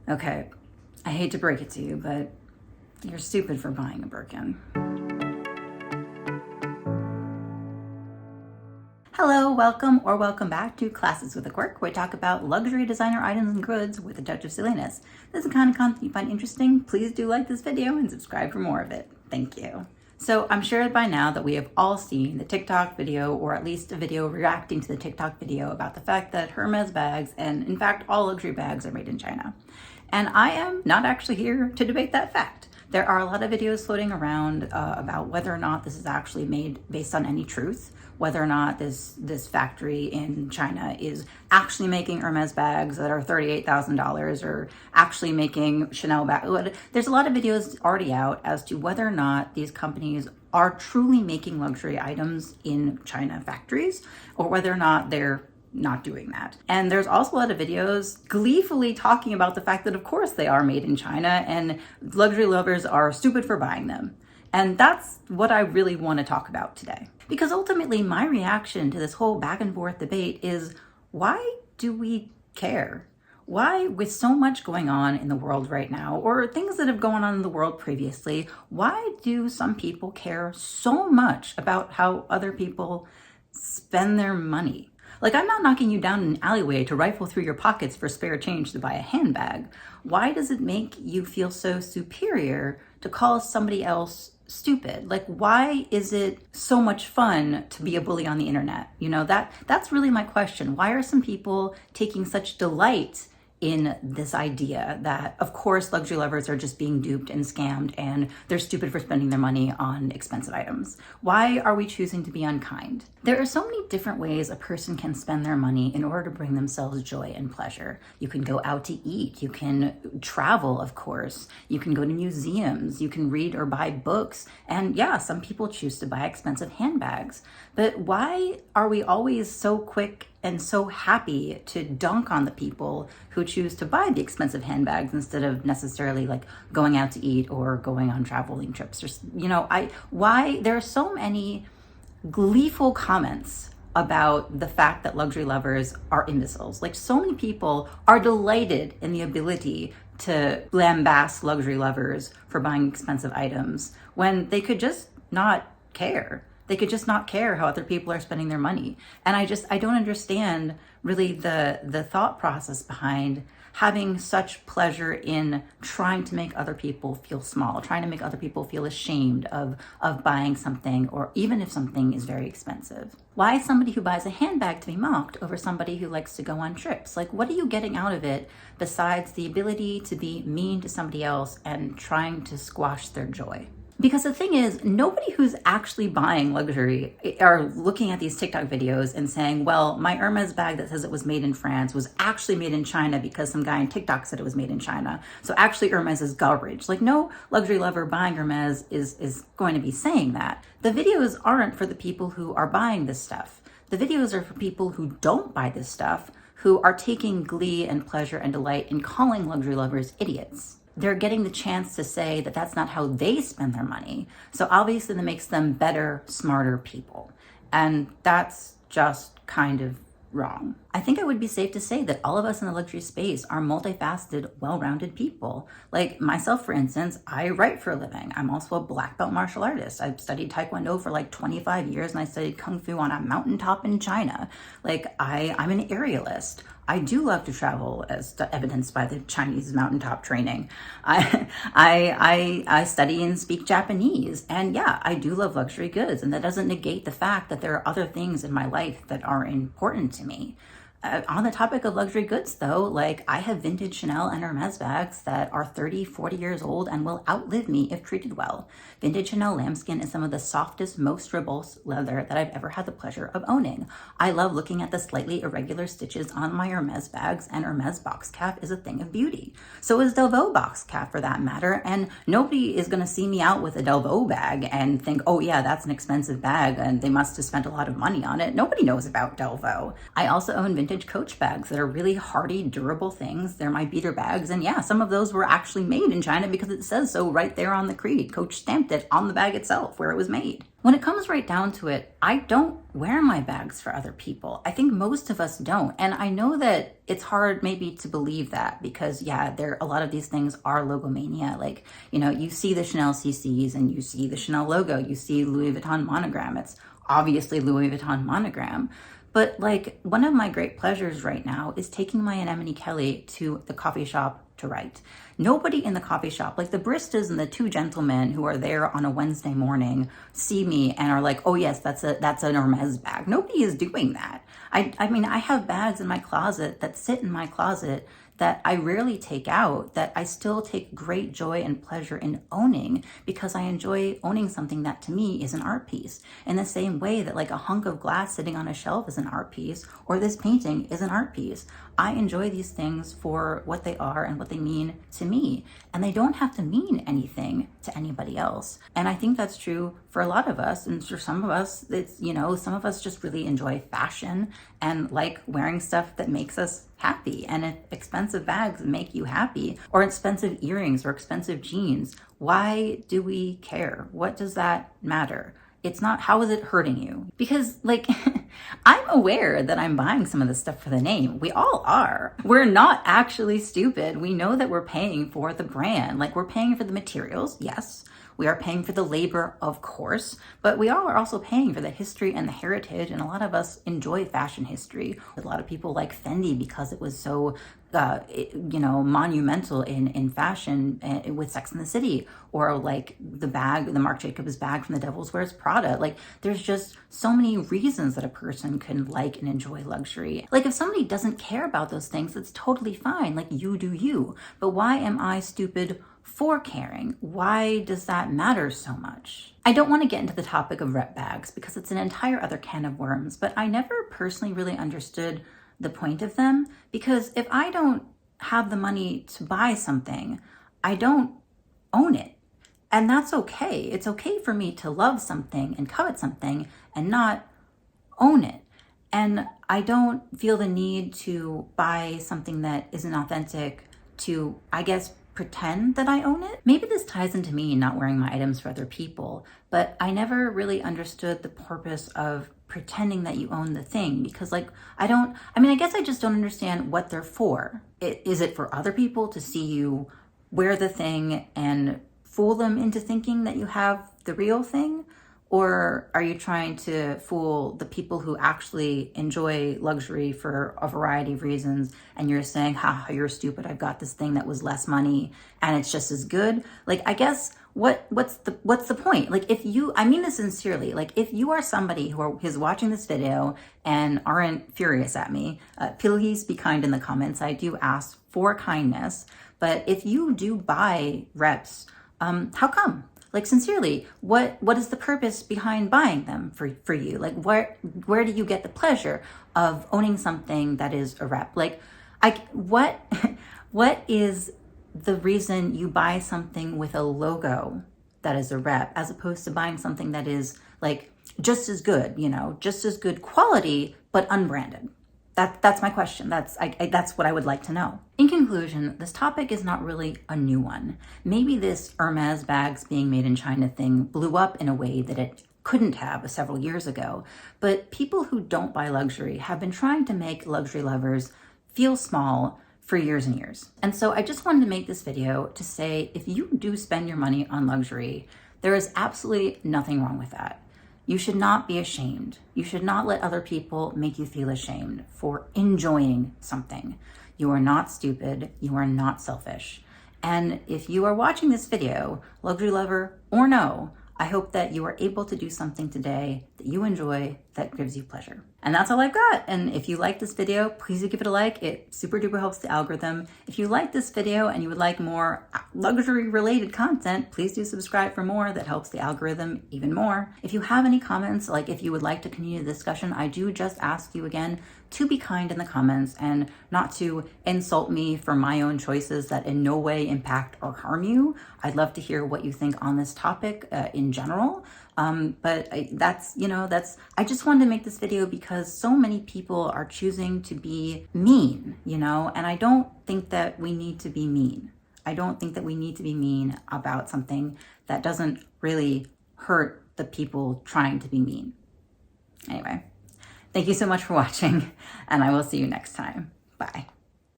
Okay, I hate to break it to you, but you're stupid for buying a Birkin. Hello, welcome or welcome back to Classics with a Quirk, where we talk about luxury designer items and goods with a touch of silliness. If this is the kind of content you find interesting, please do like this video and subscribe for more of it. Thank you. So I'm sure by now that we have all seen the TikTok video, or at least a video reacting to the TikTok video about the fact that Hermes bags, and in fact all luxury bags, are made in China. And I am not actually here to debate that fact. There are a lot of videos floating around about whether or not this is actually made based on any truth, whether or not this factory in China is actually making Hermes bags that are $38,000 or actually making Chanel bags. There's a lot of videos already out as to whether or not these companies are truly making luxury items in China factories, or whether or not they're not doing that. And there's also a lot of videos gleefully talking about the fact that of course they are made in China and luxury lovers are stupid for buying them. And that's what I really want to talk about today. Because ultimately my reaction to this whole back and forth debate is, why do we care? Why, with so much going on in the world right now, or things that have gone on in the world previously, why do some people care so much about how other people spend their money? Like, I'm not knocking you down an alleyway to rifle through your pockets for spare change to buy a handbag. Why does it make you feel so superior to call somebody else stupid? Like, why is it so much fun to be a bully on the internet? You know, that's really my question. Why are some people taking such delight in this idea that, of course, luxury lovers are just being duped and scammed and they're stupid for spending their money on expensive items? Why are we choosing to be unkind? There are so many different ways a person can spend their money in order to bring themselves joy and pleasure. You can go out to eat, you can travel, of course, you can go to museums, you can read or buy books, and yeah, some people choose to buy expensive handbags. But why are we always so quick and so happy to dunk on the people who choose to buy the expensive handbags instead of necessarily like going out to eat or going on traveling trips? Or, you know, why there are so many gleeful comments about the fact that luxury lovers are imbeciles. Like, so many people are delighted in the ability to lambast luxury lovers for buying expensive items when they could just not care. They could just not care how other people are spending their money. And I don't understand really the thought process behind having such pleasure in trying to make other people feel small, trying to make other people feel ashamed of buying something, or even if something is very expensive. Why is somebody who buys a handbag to be mocked over somebody who likes to go on trips? Like, what are you getting out of it besides the ability to be mean to somebody else and trying to squash their joy? Because the thing is, nobody who's actually buying luxury are looking at these TikTok videos and saying, well, my Hermes bag that says it was made in France was actually made in China because some guy on TikTok said it was made in China. So actually Hermes is garbage. Like, no luxury lover buying Hermes is going to be saying that. The videos aren't for the people who are buying this stuff. The videos are for people who don't buy this stuff, who are taking glee and pleasure and delight in calling luxury lovers idiots. They're getting the chance to say that that's not how they spend their money. So obviously that makes them better, smarter people. And that's just kind of wrong. I think it would be safe to say that all of us in the luxury space are multifaceted, well-rounded people. Like myself, for instance, I write for a living. I'm also a black belt martial artist. I've studied Taekwondo for like 25 years and I studied Kung Fu on a mountaintop in China. Like I'm an aerialist. I do love to travel, as evidenced by the Chinese mountaintop training. I study and speak Japanese, and yeah, I do love luxury goods, and that doesn't negate the fact that there are other things in my life that are important to me. On the topic of luxury goods though, like I have vintage Chanel and Hermes bags that are 30, 40 years old and will outlive me if treated well. Vintage Chanel lambskin is some of the softest, most robust leather that I've ever had the pleasure of owning. I love looking at the slightly irregular stitches on my Hermes bags, and Hermes box calf is a thing of beauty. So is Delvaux box calf for that matter, and nobody is gonna see me out with a Delvaux bag and think, oh yeah, that's an expensive bag and they must have spent a lot of money on it. Nobody knows about Delvaux. I also own vintage vintage Coach bags that are really hardy, durable things. They're my beater bags. And yeah, some of those were actually made in China because it says so right there on the creed. Coach stamped it on the bag itself where it was made. When it comes right down to it, I don't wear my bags for other people. I think most of us don't. And I know that it's hard maybe to believe that because yeah, a lot of these things are logomania. Like, you know, you see the Chanel CCs and you see the Chanel logo, you see Louis Vuitton monogram. It's obviously Louis Vuitton monogram. But like one of my great pleasures right now is taking my Anemone Kelly to the coffee shop to write. Nobody in the coffee shop, like the baristas and the two gentlemen who are there on a Wednesday morning, see me and are like, oh yes, that's an Hermes bag. Nobody is doing that. I mean, I have bags in my closet that sit in my closet that I rarely take out, that I still take great joy and pleasure in owning because I enjoy owning something that to me is an art piece. In the same way that like a hunk of glass sitting on a shelf is an art piece, or this painting is an art piece. I enjoy these things for what they are and what they mean to me. And they don't have to mean anything to anybody else. And I think that's true for a lot of us. And for some of us, it's, you know, some of us just really enjoy fashion and like wearing stuff that makes us happy. And if expensive bags make you happy, or expensive earrings or expensive jeans, why do we care? What does that matter? It's not, how is it hurting you? Because like, I'm aware that I'm buying some of this stuff for the name. We all are. We're not actually stupid. We know that we're paying for the brand. Like we're paying for the materials, yes. We are paying for the labor, of course, but we all are also paying for the history and the heritage. And a lot of us enjoy fashion history. A lot of people like Fendi because it was so, you know, monumental in fashion with Sex and the City, or like the bag, the Marc Jacobs bag from the Devil's Wears Prada. Like there's just so many reasons that a person can like and enjoy luxury. Like if somebody doesn't care about those things, it's totally fine. Like you do you. But why am I stupid for caring? Why does that matter so much? I don't want to get into the topic of rep bags because it's an entire other can of worms, but I never personally really understood the point of them, because if I don't have the money to buy something, I don't own it. And that's okay. It's okay for me to love something and covet something and not own it. And I don't feel the need to buy something that isn't authentic to, I guess, pretend that I own it. Maybe this ties into me not wearing my items for other people, but I never really understood the purpose of pretending that you own the thing, because like, I guess I just don't understand what they're for. Is it for other people to see you wear the thing and fool them into thinking that you have the real thing? Or are you trying to fool the people who actually enjoy luxury for a variety of reasons, and you're saying, ha, you're stupid, I've got this thing that was less money and it's just as good? Like, I guess what's the point? Like, if you, I mean this sincerely, like if you are somebody who is watching this video and aren't furious at me, please be kind in the comments. I do ask for kindness, but if you do buy reps, how come? Like, sincerely, what is the purpose behind buying them for you? Like, where do you get the pleasure of owning something that is a rep? Like, what is the reason you buy something with a logo that is a rep, as opposed to buying something that is like just as good, you know, just as good quality, but unbranded? That's my question. That's what I would like to know. In conclusion, this topic is not really a new one. Maybe this Hermes bags being made in China thing blew up in a way that it couldn't have several years ago. But people who don't buy luxury have been trying to make luxury lovers feel small for years and years. And so I just wanted to make this video to say, if you do spend your money on luxury, there is absolutely nothing wrong with that. You should not be ashamed. You should not let other people make you feel ashamed for enjoying something. You are not stupid. You are not selfish. And if you are watching this video, luxury lover or no, I hope that you are able to do something today that you enjoy, that gives you pleasure. And that's all I've got. And if you like this video, please do give it a like. It super duper helps the algorithm. If you like this video and you would like more luxury related content, please do subscribe for more. That helps the algorithm even more. If you have any comments, like if you would like to continue the discussion, I do just ask you again to be kind in the comments and not to insult me for my own choices that in no way impact or harm you. I'd love to hear what you think on this topic in general. I just wanted to make this video because so many people are choosing to be mean, and I don't think that we need to be mean. I don't think that we need to be mean about something that doesn't really hurt the people trying to be mean. Anyway, thank you so much for watching, and I will see you next time. Bye.